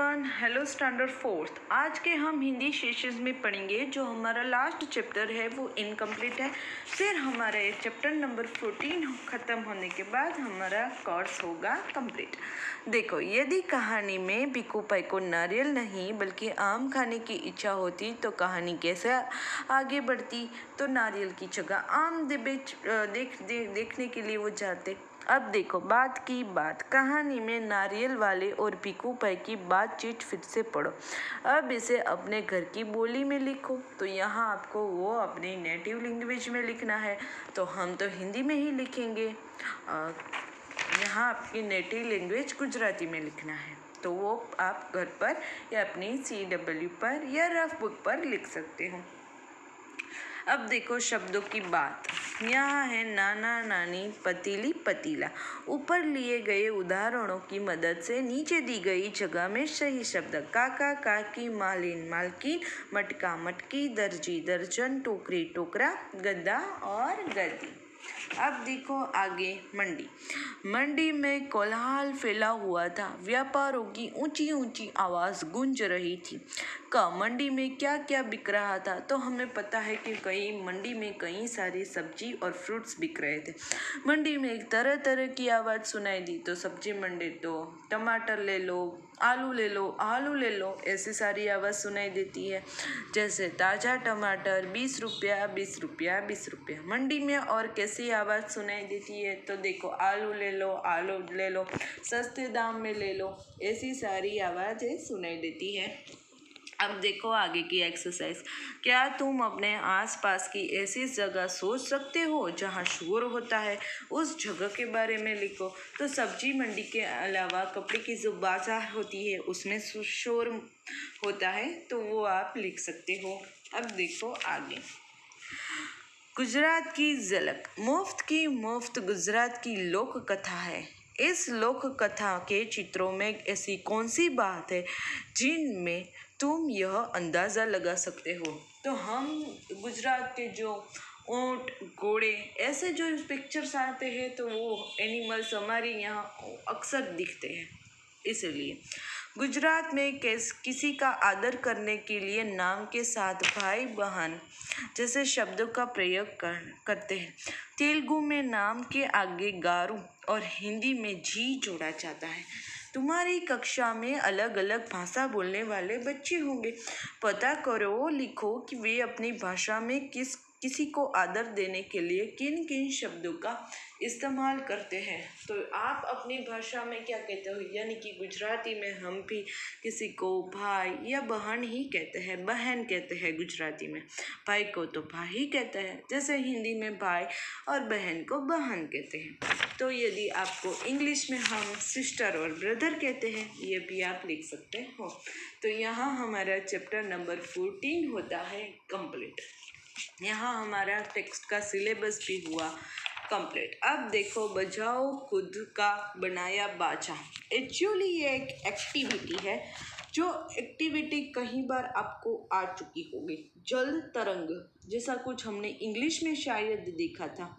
Everyone, hello standard fourth. आज के हम हिंदी सेशंस में पढ़ेंगे। जो हमारा लास्ट चैप्टर है वो इनकम्प्लीट है। फिर हमारा ये चैप्टर नंबर 14 ख़त्म होने के बाद हमारा कोर्स होगा कंप्लीट। देखो, यदि कहानी में बिकू पाई को नारियल नहीं बल्कि आम खाने की इच्छा होती तो कहानी कैसे आगे बढ़ती। तो नारियल की जगह आम देखने के लिए वो जाते। अब देखो, बात की बात कहानी में नारियल वाले और बिकू पाई की बातचीत फिर से पढ़ो। अब इसे अपने घर की बोली में लिखो। तो यहाँ आपको वो अपनी नेटिव लैंग्वेज में लिखना है, तो हम तो हिंदी में ही लिखेंगे। यहाँ आपकी नेटिव लैंग्वेज गुजराती में लिखना है, तो वो आप घर पर या अपनी CW पर या रफ बुक पर लिख सकते हो। अब देखो शब्दों की बात। यहाँ है नाना नानी, पतीली पतीला। ऊपर लिए गए उदाहरणों की मदद से नीचे दी गई जगह में सही शब्द काका काकी, मालिन मालकिन, मटका मटकी, दर्जी दर्जन, टोकरी टोकरा, गद्दा और गद्दी। अब देखो आगे मंडी में कोलाहल फैला हुआ था। व्यापारों की ऊंची ऊंची आवाज गूंज रही थी। मंडी में क्या क्या बिक रहा था, तो हमें पता है कि मंडी में कई सारी सब्जी और फ्रूट्स बिक रहे थे। मंडी में एक तरह तरह की आवाज़ सुनाई दी। तो सब्जी मंडी तो टमाटर ले लो, आलू ले लो, ऐसी सारी आवाज़ सुनाई देती है। जैसे ताज़ा टमाटर 20 रुपया 20 रुपया 20 रुपया। मंडी में और कैसी आवाज़ सुनाई देती है, तो देखो आलू ले लो, सस्ते दाम में ले लो, ऐसी सारी आवाज़ें सुनाई देती है। अब देखो आगे की एक्सरसाइज। क्या तुम अपने आसपास की ऐसी जगह सोच सकते हो जहाँ शोर होता है? उस जगह के बारे में लिखो। तो सब्जी मंडी के अलावा कपड़े की जो बाजार होती है उसमें शोर होता है, तो वो आप लिख सकते हो। अब देखो आगे, गुजरात की झलक। मुफ्त गुजरात की लोक कथा है। इस लोक कथा के चित्रों में ऐसी कौन सी बात है जिनमें तुम यह अंदाज़ा लगा सकते हो? तो हम गुजरात के जो ऊँट घोड़े ऐसे जो पिक्चर्स आते हैं, तो वो एनिमल्स हमारे यहाँ अक्सर दिखते हैं। इसलिए गुजरात में किसी का आदर करने के लिए नाम के साथ भाई बहन जैसे शब्दों का प्रयोग करते हैं। तेलुगु में नाम के आगे गारू और हिंदी में जी जोड़ा जाता है। तुम्हारी कक्षा में अलग अलग भाषा बोलने वाले बच्चे होंगे। पता करो, लिखो कि वे अपनी भाषा में किसी को आदर देने के लिए किन किन शब्दों का इस्तेमाल करते हैं। तो आप अपनी भाषा में क्या कहते हो? यानी कि गुजराती में हम भी किसी को भाई या बहन ही कहते हैं, बहन कहते हैं गुजराती में। भाई को तो भाई ही कहते हैं, जैसे हिंदी में भाई और बहन को बहन कहते हैं। तो यदि आपको इंग्लिश में हम सिस्टर और ब्रदर कहते हैं, ये भी आप लिख सकते हो। तो यहाँ हमारा चैप्टर नंबर 14 होता है कंप्लीट। यहाँ हमारा टेक्स्ट का सिलेबस भी हुआ कंप्लीट। अब देखो, बजाओ खुद का बनाया बाजा। एक्चुअली ये एक एक्टिविटी है, जो एक्टिविटी कई बार आपको आ चुकी होगी। जल तरंग जैसा कुछ हमने इंग्लिश में शायद देखा था,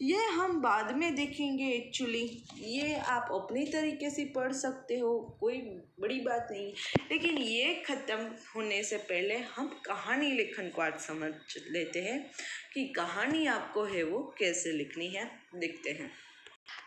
ये हम बाद में देखेंगे। एक्चुअली ये आप अपनी तरीके से पढ़ सकते हो, कोई बड़ी बात नहीं। लेकिन ये ख़त्म होने से पहले हम कहानी लेखन को आज समझ लेते हैं कि कहानी आपको है वो कैसे लिखनी है। देखते हैं।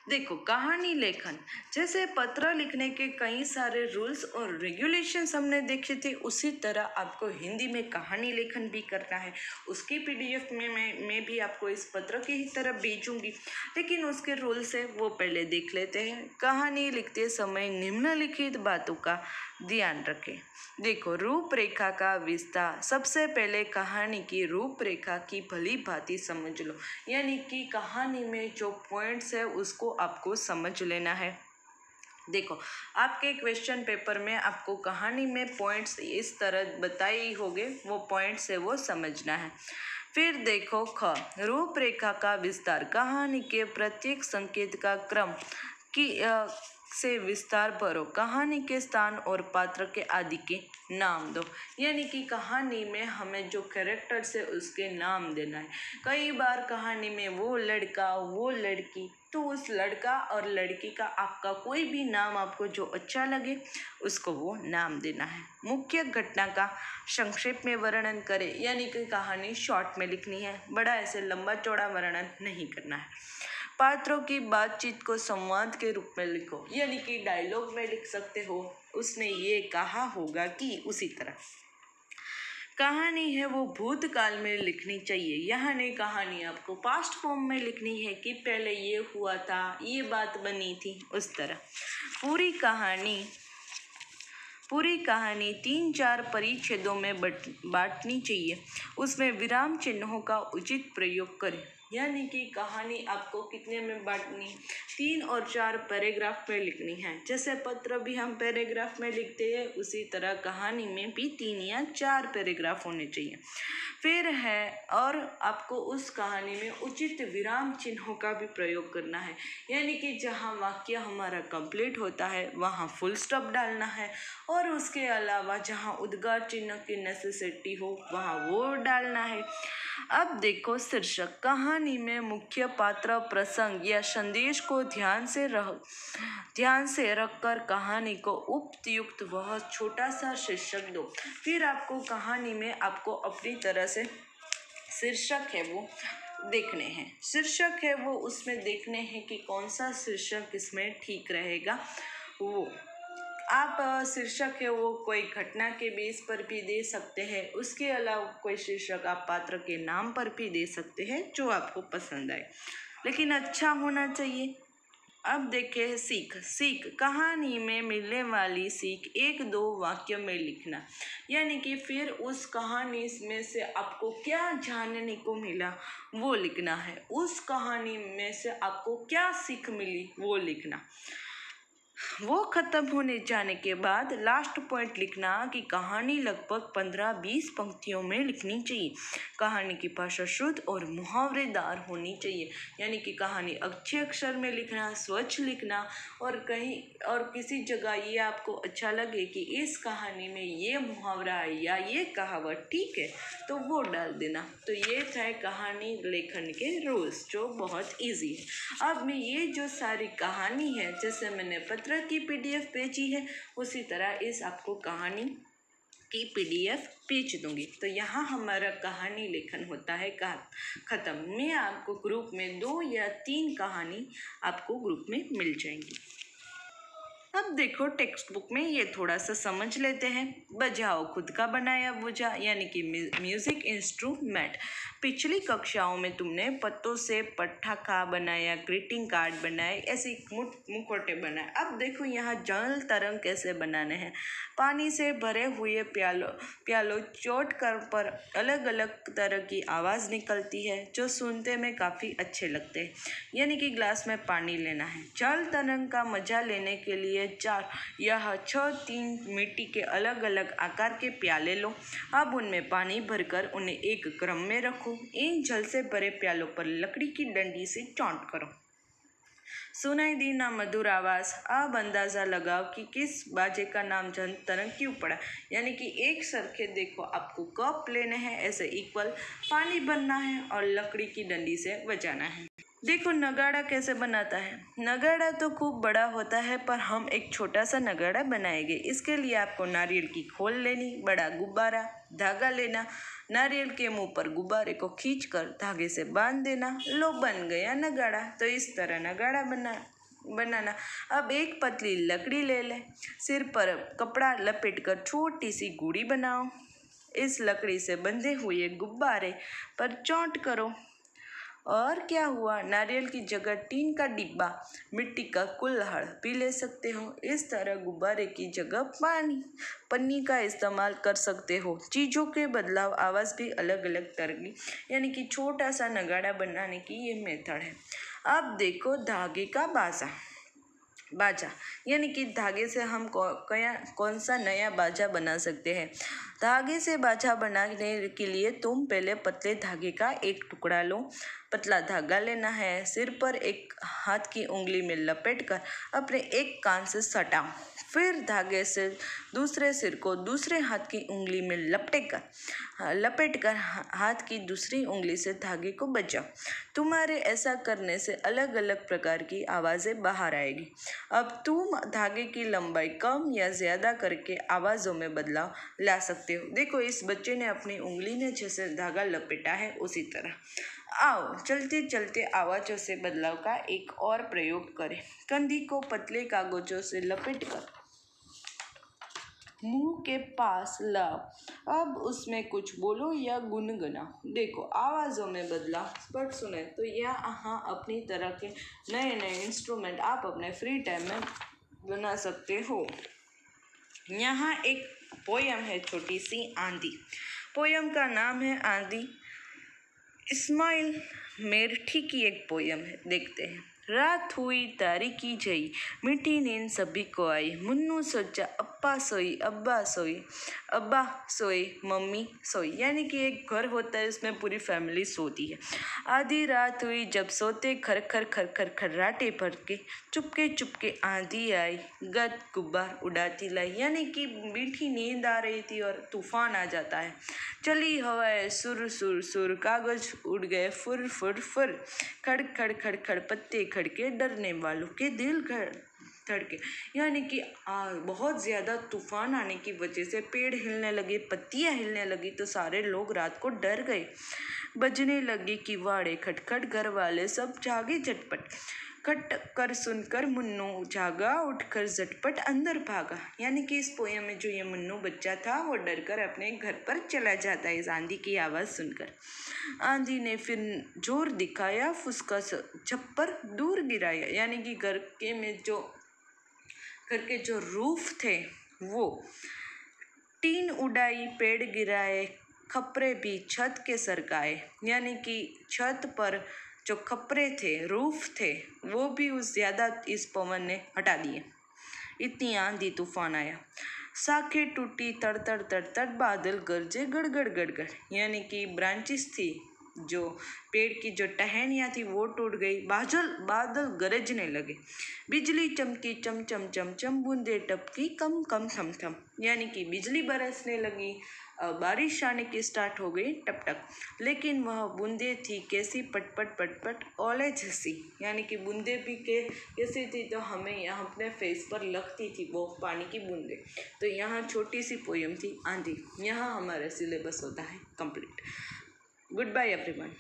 देखो, कहानी लेखन जैसे पत्र लिखने के कई सारे रूल्स और रेगुलेशंस हमने देखे थे, उसी तरह आपको हिंदी में कहानी लेखन भी करना है। उसकी PDF में मैं भी आपको इस पत्र की ही तरह भेजूंगी, लेकिन उसके रूल्स है वो पहले देख लेते हैं। कहानी लिखते समय निम्नलिखित बातों का ध्यान रखें। देखो, रूपरेखा का विस्तार। सबसे पहले कहानी की रूपरेखा की भली भांति समझ लो, यानी कि कहानी में जो पॉइंट्स है उसको आपको समझ लेना है। देखो, आपके क्वेश्चन पेपर में आपको कहानी में पॉइंट्स इस तरह बताए ही होंगे, वो पॉइंट्स है वो समझना है। फिर देखो रूपरेखा का विस्तार। कहानी के प्रत्येक संकेत का क्रम से विस्तार भरो। कहानी के स्थान और पात्र के आदि के नाम दो। यानी कि कहानी में हमें जो कैरेक्टर्स है उसके नाम देना है। कई बार कहानी में वो लड़का, वो लड़की, तो उस लड़का और लड़की का आपका कोई भी नाम आपको जो अच्छा लगे उसको वो नाम देना है। मुख्य घटना का संक्षेप में वर्णन करें, यानी कि कहानी शॉर्ट में लिखनी है, बड़ा ऐसे लंबा चौड़ा वर्णन नहीं करना है। पात्रों की बातचीत को संवाद के रूप में लिखो, यानी कि डायलॉग में लिख सकते हो, उसने ये कहा होगा कि उसी तरह। कहानी है वो भूतकाल में लिखनी चाहिए, यहाँ नहीं कहानी आपको पास्ट फॉर्म में लिखनी है कि पहले ये हुआ था, ये बात बनी थी, उस तरह। पूरी कहानी 3-4 परिच्छेदों में बांटनी चाहिए, उसमें विराम चिन्हों का उचित प्रयोग करें। यानी कि कहानी आपको कितने में बांटनी, 3 और 4 पैराग्राफ में लिखनी है। जैसे पत्र भी हम पैराग्राफ में लिखते हैं, उसी तरह कहानी में भी 3 या 4 पैराग्राफ होने चाहिए। फिर है और आपको उस कहानी में उचित विराम चिन्हों का भी प्रयोग करना है, यानी कि जहाँ वाक्य हमारा कंप्लीट होता है वहाँ फुल स्टॉप डालना है, और उसके अलावा जहाँ उद्गार चिन्ह की नेसेसिटी हो वहाँ वो डालना है। अब देखो शीर्षक। कहानी में मुख्य पात्र, प्रसंग या संदेश को ध्यान से रखकर कहानी को उपयुक्त वह छोटा सा शीर्षक दो। फिर आपको कहानी में आपको अपनी तरह से शीर्षक है वो देखने हैं। शीर्षक है वो उसमें देखने हैं कि कौन सा शीर्षक इसमें ठीक रहेगा। वो आप शीर्षक है वो कोई घटना के बेस पर भी दे सकते हैं, उसके अलावा कोई शीर्षक आप पात्र के नाम पर भी दे सकते हैं जो आपको पसंद आए, लेकिन अच्छा होना चाहिए। अब देखें सीख। कहानी में मिलने वाली सीख 1-2 वाक्य में लिखना, यानी कि फिर उस कहानी में से आपको क्या जानने को मिला वो लिखना है। उस कहानी में से आपको क्या सीख मिली वो लिखना। वो ख़त्म होने जाने के बाद लास्ट पॉइंट लिखना कि कहानी लगभग 15-20 पंक्तियों में लिखनी चाहिए। कहानी की भाषा शुद्ध और मुहावरेदार होनी चाहिए, यानी कि कहानी अच्छे अक्षर में लिखना, स्वच्छ लिखना, और कहीं और किसी जगह ये आपको अच्छा लगे कि इस कहानी में ये मुहावरा है या ये कहावत ठीक है तो वो डाल देना। तो ये था कहानी लेखन के रूल्स जो बहुत ईजी है। अब मैं ये जो सारी कहानी है, जैसे मैंने पत्र की PDF भेजी है, उसी तरह इस आपको कहानी की PDF भेज दूंगी। तो यहाँ हमारा कहानी लेखन होता है ख़त्म। मैं आपको ग्रुप में 2 या 3 कहानी आपको ग्रुप में मिल जाएंगी। अब देखो टेक्स्ट बुक में ये थोड़ा सा समझ लेते हैं। बजाओ खुद का बनाया बुझा, यानी कि म्यूजिक इंस्ट्रूमेंट। पिछली कक्षाओं में तुमने पत्तों से पटाखा बनाया, ग्रीटिंग कार्ड बनाए, ऐसे मुखौटे बनाए। अब देखो यहाँ जल तरंग कैसे बनाने हैं। पानी से भरे हुए प्यालों चोट कर पर अलग अलग तरह की आवाज़ निकलती है जो सुनते में काफ़ी अच्छे लगते हैं, यानी कि ग्लास में पानी लेना है। जल तरंग का मजा लेने के लिए 4 या 6 मिट्टी के अलग अलग आकार के प्याले लो। अब उनमें पानी भरकर उन्हें एक क्रम में रखो। इन जल से भरे प्यालों पर लकड़ी की डंडी से चौंट करो। सुनाई दी ना मधुर आवाज़। अब अंदाज़ा लगाओ कि किस बाजे का नाम जल तरंग क्यों पड़ा, यानी कि एक सरखे देखो आपको कप लेने हैं, ऐसे इक्वल पानी भरना है और लकड़ी की डंडी से बजाना है। देखो नगाड़ा कैसे बनाता है। नगाड़ा तो खूब बड़ा होता है पर हम एक छोटा सा नगाड़ा बनाएंगे। इसके लिए आपको नारियल की खोल लेनी, बड़ा गुब्बारा, धागा लेना, नारियल के मुंह पर गुब्बारे को खींचकर धागे से बांध देना। लो बन गया नगाड़ा। तो इस तरह नगाड़ा बनाना। अब एक पतली लकड़ी ले ले, सिर पर कपड़ा लपेटकर छोटी सी गुड़ी बनाओ। इस लकड़ी से बंधे हुए गुब्बारे पर चोंट करो और क्या हुआ, नारियल की जगह टीन का डिब्बा, मिट्टी का कुल्हड़ भी ले सकते हो। इस तरह गुब्बारे की जगह पन्नी का इस्तेमाल कर सकते हो। चीज़ों के बदलाव आवाज़ भी अलग अलग तरह की, यानी कि छोटा सा नगाड़ा बनाने की ये मेथड है। अब देखो धागे का बाजा, यानी कि धागे से हम कौन सा नया बाजा बना सकते हैं। धागे से बाजा बनाने के लिए तुम पहले पतले धागे का एक टुकड़ा लो, पतला धागा लेना है, सिर पर एक हाथ की उंगली में लपेटकर अपने एक कान से सटाओ, फिर धागे से दूसरे सिर को दूसरे हाथ की उंगली में लपेटकर हाथ की दूसरी उंगली से धागे को बचाओ। तुम्हारे ऐसा करने से अलग अलग प्रकार की आवाज़ें बाहर आएगी। अब तुम धागे की लंबाई कम या ज़्यादा करके आवाज़ों में बदलाव ला सकते हो। देखो, इस बच्चे ने अपनी उंगली ने जैसे धागा लपेटा है उसी तरह। आओ चलते चलते आवाज़ों से बदलाव का एक और प्रयोग करें। कंधी को पतले कागजों से लपेटकर मुंह के पास लाओ। अब उसमें कुछ बोलो या गुनगुनाओ। देखो, आवाज़ों में बदलाव स्पष्ट सुने तो यहाँ अपनी तरह के नए नए इंस्ट्रूमेंट आप अपने फ्री टाइम में बना सकते हो। यहाँ एक पोयम है, छोटी सी आंधी। पोयम का नाम है आंधी। इस्माइल मेरठी की एक पोयम है, देखते हैं। रात हुई तारीकी जई, मीठी नींद सभी को आई। मुन्नू सोचा अब्बा सोई, अब्बा सोए, मम्मी सोई। यानी कि एक घर होता है, उसमें पूरी फैमिली सोती है। आधी रात हुई जब सोते खर खर खर खर खर्राटे भर के, चुपके आंधी आई, गद गुब्बार उड़ाती लाई। यानी कि मीठी नींद आ रही थी और तूफान आ जाता है। चली हवाएं सुर सुर सुर, कागज उड़ गए फुर फुर फुर, खड़ खड़ खड़ खड़ पत्ते खड़के, डरने वालों के दिल धड़के। यानी कि बहुत ज़्यादा तूफान आने की वजह से पेड़ हिलने लगे, पत्तियाँ हिलने लगी, तो सारे लोग रात को डर गए। बजने लगी किवाड़े खटखट, घर वाले सब जागे झटपट। खट कर सुनकर मुन्नू जागा, उठकर झटपट अंदर भागा। यानी कि इस पोयम में जो ये मुन्नू बच्चा था वो डरकर अपने घर पर चला जाता है इस आंधी की आवाज़ सुनकर। आंधी ने फिर जोर दिखाया, फुसका छप्पर दूर गिराया। यानी कि घर के जो रूफ थे वो टीन उड़ाई, पेड़ गिराए, खपरे भी छत के सरकाए। यानी कि छत पर जो खपरे थे, रूफ थे, वो भी इस पवन ने हटा दिए। इतनी आंधी तूफान आया। शाखें टूटी तड़ तड़ तड़ तड़, बादल गरजे गड़गड़ गड़गड़। यानी कि ब्रांचेस थी, जो पेड़ की जो टहनियाँ थी वो टूट गई। बादल गरजने लगे। बिजली चमकी चम चम चम चम, बूंदे टपकी कम कम थम थम। यानी कि बिजली बरसने लगी, बारिश आने की स्टार्ट हो गई टप टप। लेकिन वह बूंदे थी कैसी, पटपट पटपट ओले जैसी। यानी कि बूंदे भी कैसी थी, तो हमें यहाँ अपने फेस पर लगती थी वो पानी की बूंदे। तो यहाँ छोटी सी पोयम थी आंधी। यहाँ हमारा सिलेबस होता है कंप्लीट। Good bye everyone.